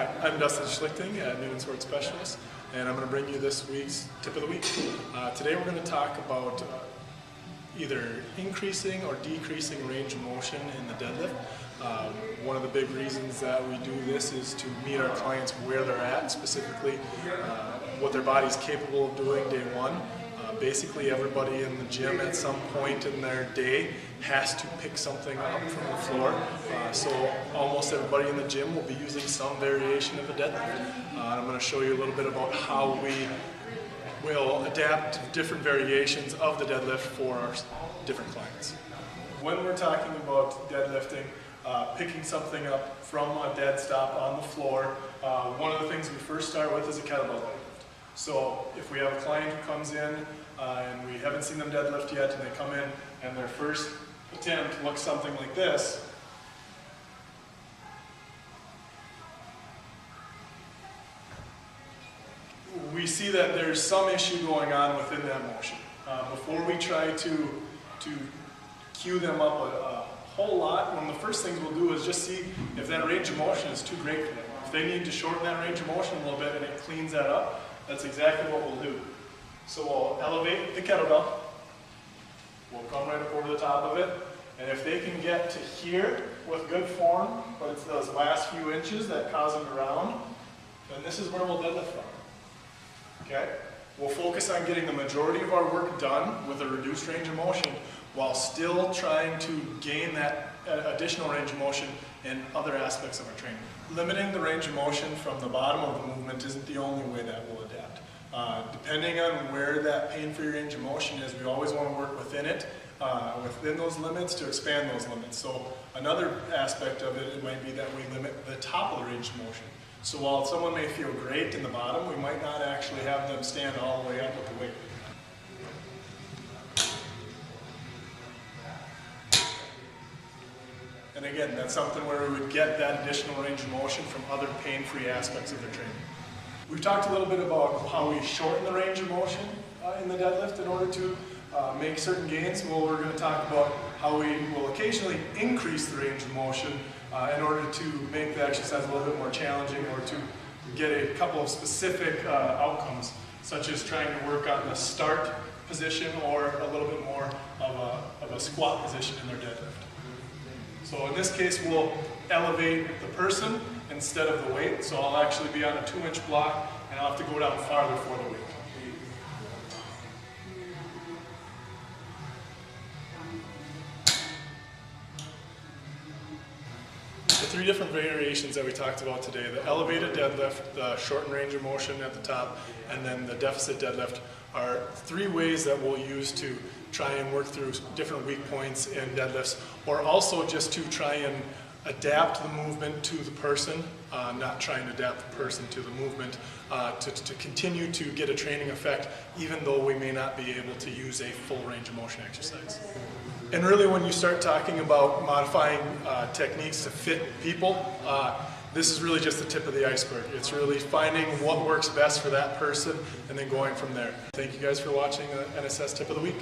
Hi, I'm Dustin Schlichting at Newton Sports Specialist, and I'm going to bring you this week's tip of the week. Today we're going to talk about either increasing or decreasing range of motion in the deadlift. One of the big reasons that we do this is to meet our clients where they're at, specifically what their body's capable of doing day one. Basically everybody in the gym at some point in their day has to pick something up from the floor. So almost everybody in the gym will be using some variation of a deadlift. I'm going to show you a little bit about how we will adapt different variations of the deadlift for our different clients. When we're talking about deadlifting, picking something up from a dead stop on the floor, one of the things we first start with is a kettlebell deadlift. So if we have a client who comes in and we haven't seen them deadlift yet, and they come in and their first attempt looks something like this, we see that there's some issue going on within that motion. Before we try to cue them up a whole lot, one of the first things we'll do is just see if that range of motion is too great for them. If they need to shorten that range of motion a little bit and it cleans that up, that's exactly what we'll do. So we'll elevate the kettlebell, we'll come right up over the top of it, and if they can get to here with good form, but it's those last few inches that cause them to round, then this is where we'll deadlift from. Okay? We'll focus on getting the majority of our work done with a reduced range of motion while still trying to gain that additional range of motion in other aspects of our training. Limiting the range of motion from the bottom of the movement isn't the only way that we'll adapt. Depending on where that pain-free range of motion is, we always want to work within it, within those limits to expand those limits. So another aspect of it might be that we limit the top of the range of motion. So while someone may feel great in the bottom, we might not actually have them stand all the way up with the weight. And again, that's something where we would get that additional range of motion from other pain-free aspects of their training. We've talked a little bit about how we shorten the range of motion in the deadlift in order to make certain gains. Well, we're going to talk about how we will occasionally increase the range of motion in order to make the exercise a little bit more challenging, or to get a couple of specific outcomes, such as trying to work on the start position or a little bit more of a squat position in their deadlift. So in this case, we'll elevate the person instead of the weight. So I'll actually be on a 2-inch block and I'll have to go down farther for the weight. The 3 different variations that we talked about today, the elevated deadlift, the shortened range of motion at the top, and then the deficit deadlift, are 3 ways that we'll use to try and work through different weak points in deadlifts, or also just to try and adapt the movement to the person, not trying to adapt the person to the movement, to continue to get a training effect even though we may not be able to use a full range of motion exercise. And really, when you start talking about modifying techniques to fit people, this is really just the tip of the iceberg. It's really finding what works best for that person and then going from there. Thank you guys for watching the NSS Tip of the Week.